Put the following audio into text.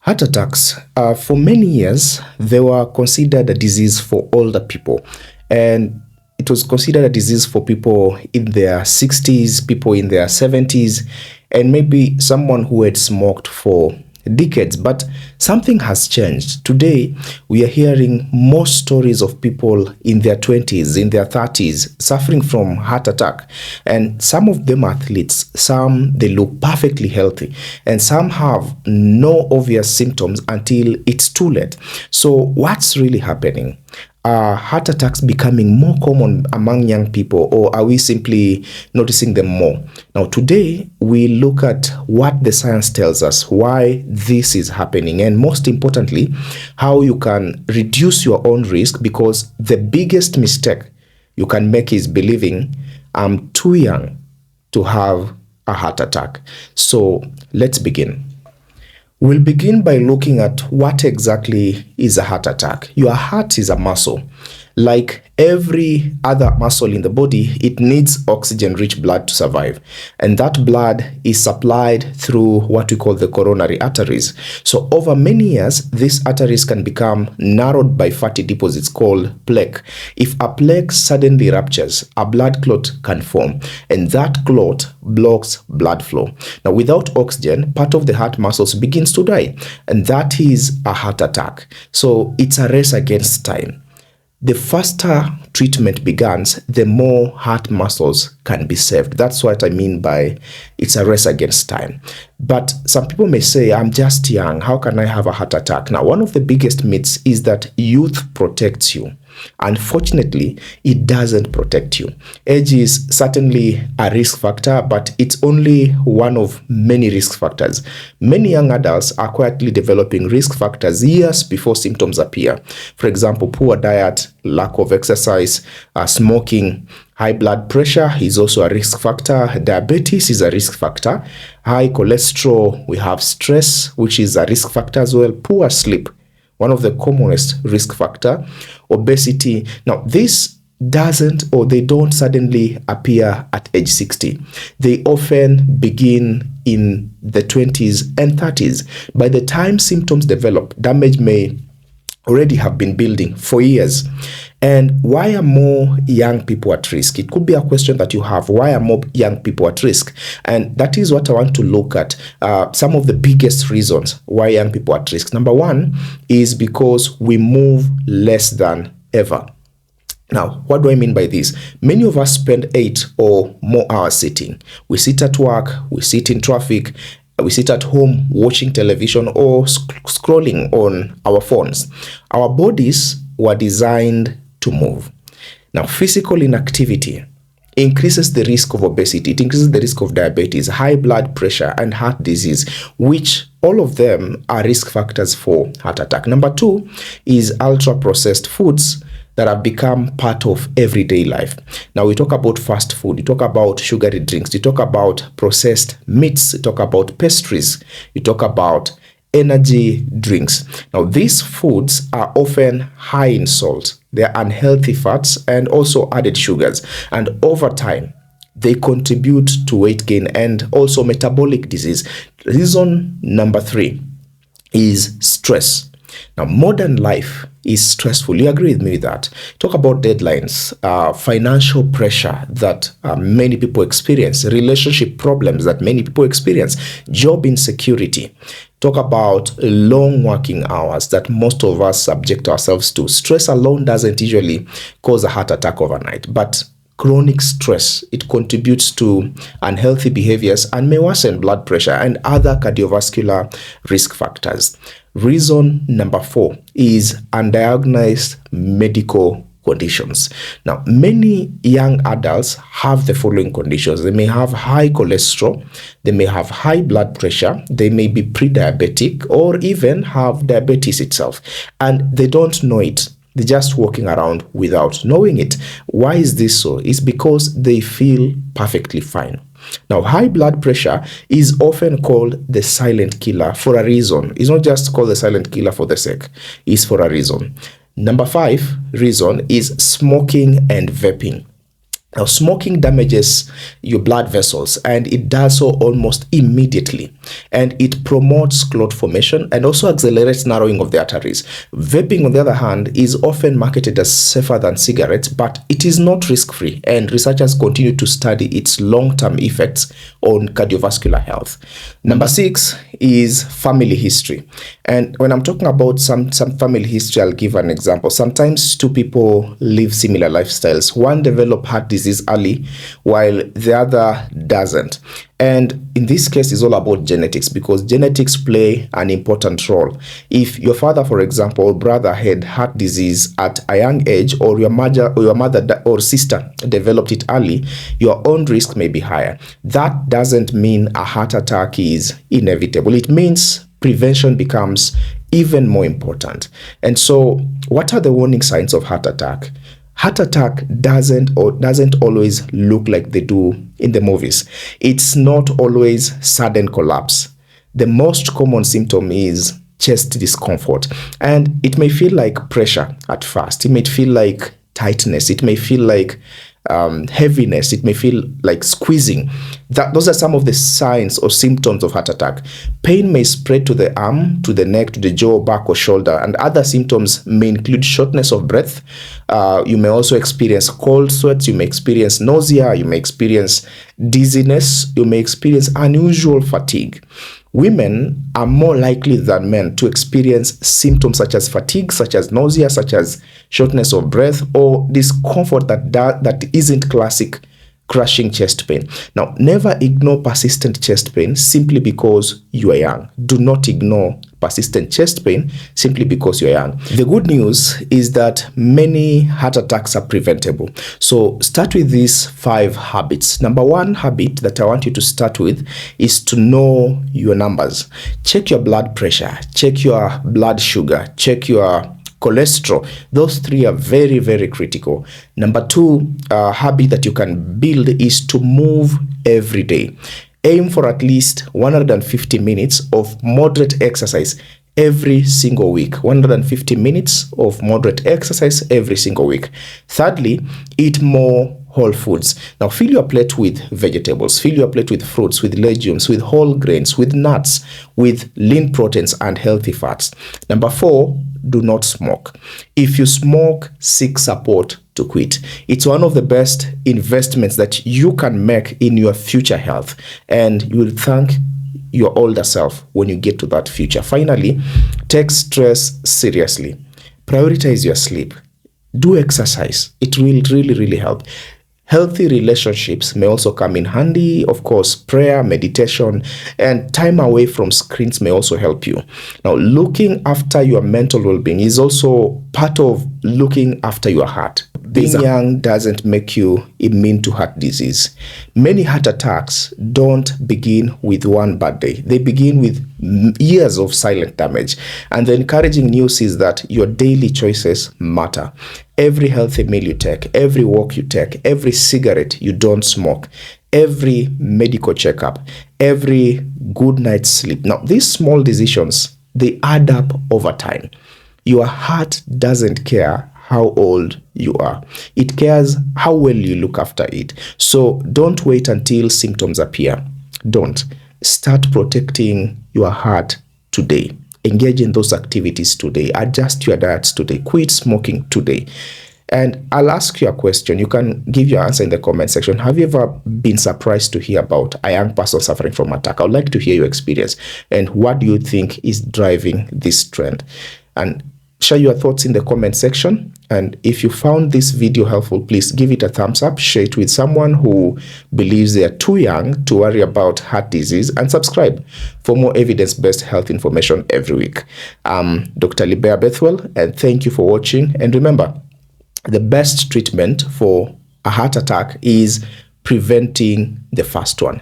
Heart attacks, for many years, they were considered a disease for older people. And it was considered a disease for people in their 60s, people in their 70s, and maybe someone who had smoked for decades. But something has changed. Today, we are hearing more stories of people in their 20s, in their 30s, suffering from heart attack. And some of them athletes, some they look perfectly healthy, and some have no obvious symptoms until it's too late. So what's really happening? Are heart attacks becoming more common among young people, or are we simply noticing them more? Now, today, we look at what the science tells us, why this is happening, and most importantly, how you can reduce your own risk, because the biggest mistake you can make is believing I'm too young to have a heart attack. So let's begin. We'll begin by looking at what exactly is a heart attack. Your heart is a muscle. Like every other muscle in the body, it needs oxygen-rich blood to survive. And that blood is supplied through what we call the coronary arteries. So over many years, these arteries can become narrowed by fatty deposits called plaque. If a plaque suddenly ruptures, a blood clot can form, and that clot blocks blood flow. Now, without oxygen, part of the heart muscles begins to die, and that is a heart attack. So it's a race against time. The faster treatment begins, the more heart muscles can be saved. That's what I mean by it's a race against time. But some people may say, I'm just young. How can I have a heart attack? Now, one of the biggest myths is that youth protects you. Unfortunately, it doesn't protect you. Age is certainly a risk factor, but it's only one of many risk factors. Many young adults are quietly developing risk factors years before symptoms appear. For example, poor diet, lack of exercise, smoking, high blood pressure is also a risk factor. Diabetes is a risk factor. High cholesterol, we have stress, which is a risk factor as well. Poor sleep, one of the commonest risk factor. Obesity. Now, this they don't suddenly appear at age 60. They often begin in the 20s and 30s. By the time symptoms develop, damage may already have been building for years. And why are more young people at risk? It could be a question that you have. Why are more young people at risk? And that is what I want to look at. Some of the biggest reasons why young people are at risk. Number one is because we move less than ever. Now, what do I mean by this? Many of us spend 8 or more hours sitting. We sit at work, we sit in traffic, we sit at home watching television or scrolling on our phones. Our bodies were designed to move. Now, physical inactivity increases the risk of obesity. It increases the risk of diabetes, high blood pressure, and heart disease, which all of them are risk factors for heart attack. Number two is ultra-processed foods that have become part of everyday life. Now, we talk about fast food, we talk about sugary drinks, we talk about processed meats, we talk about pastries, we talk about energy drinks. Now, these foods are often high in salt, they're unhealthy fats, and also added sugars. And over time, they contribute to weight gain and also metabolic disease. Reason number three is stress. Now, modern life is stressful. You agree with me with that? Talk about deadlines, financial pressure that many people experience, relationship problems that many people experience, job insecurity. Talk about long working hours that most of us subject ourselves to. Stress alone doesn't usually cause a heart attack overnight, but chronic stress, it contributes to unhealthy behaviors and may worsen blood pressure and other cardiovascular risk factors. Reason number four is undiagnosed medical conditions. Now, many young adults have the following conditions. They may have high cholesterol, they may have high blood pressure, they may be pre-diabetic, or even have diabetes itself, and they don't know it. They're just walking around without knowing it. Why is this so? It's because they feel perfectly fine. Now, high blood pressure is often called the silent killer for a reason. It's not just called the silent killer for the sake. It's for a reason. Number 5 reason is smoking and vaping. Now, smoking damages your blood vessels, and it does so almost immediately. And it promotes clot formation and also accelerates narrowing of the arteries. Vaping, on the other hand, is often marketed as safer than cigarettes, but it is not risk-free, and researchers continue to study its long-term effects on cardiovascular health. Number 6 is family history. And when I'm talking about some family history, I'll give an example. Sometimes two people live similar lifestyles. One develop heart disease early while the other doesn't. And in this case, it's all about genetics, because genetics play an important role. If your father, for example, or brother had heart disease at a young age, or your mother or sister developed it early, your own risk may be higher. That doesn't mean a heart attack is inevitable. It means prevention becomes even more important. And so, what are the warning signs of heart attack? Heart attack doesn't always look like they do in the movies. It's not always sudden collapse. The most common symptom is chest discomfort, and it may feel like pressure at first. It may feel like tightness. It may feel like heaviness. It may feel like squeezing. Those are some of the signs or symptoms of heart attack. Pain may spread to the arm, to the neck, to the jaw, back, or shoulder, and other symptoms may include shortness of breath. You may also experience cold sweats. You may experience nausea. You may experience dizziness. You may experience unusual fatigue. Women are more likely than men to experience symptoms such as fatigue, such as nausea, such as shortness of breath, or discomfort that isn't classic crushing chest pain. Now, never ignore persistent chest pain simply because you are young. Do not ignore persistent chest pain simply because you're young. The good news is that many heart attacks are preventable. So start with these 5 habits. Number 1 habit that I want you to start with is to know your numbers. Check your blood pressure, check your blood sugar, check your cholesterol. Those 3 are very, very critical. Number 2 habit that you can build is to move every day. Aim for at least 150 minutes of moderate exercise every single week. 150 minutes of moderate exercise every single week. Thirdly, eat more whole foods. Now, fill your plate with vegetables, fill your plate with fruits, with legumes, with whole grains, with nuts, with lean proteins and healthy fats. Number 4, do not smoke. If you smoke, seek support to quit. It's one of the best investments that you can make in your future health, and you will thank your older self when you get to that future. Finally, take stress seriously. Prioritize your sleep. Do exercise. It will really, really help. Healthy relationships may also come in handy. Of course, prayer, meditation, and time away from screens may also help you. Now, looking after your mental well-being is also part of looking after your heart. Being young doesn't make you immune to heart disease. Many heart attacks don't begin with one bad day. They begin with years of silent damage. And the encouraging news is that your daily choices matter. Every healthy meal you take, every walk you take, every cigarette you don't smoke, every medical checkup, every good night's sleep. Now, these small decisions, they add up over time. Your heart doesn't care how old you are. It cares how well you look after it. So don't wait until symptoms appear. Don't. Start protecting your heart today. Engage in those activities today. Adjust your diets today. Quit smoking today. And I'll ask you a question. You can give your answer in the comment section. Have you ever been surprised to hear about a young person suffering from attack? I would like to hear your experience. And what do you think is driving this trend? And share your thoughts in the comment section. And if you found this video helpful, please give it a thumbs up, share it with someone who believes they are too young to worry about heart disease, and subscribe for more evidence-based health information every week. I'm Dr. Libeya Bethwell, and thank you for watching. And remember, the best treatment for a heart attack is preventing the first one.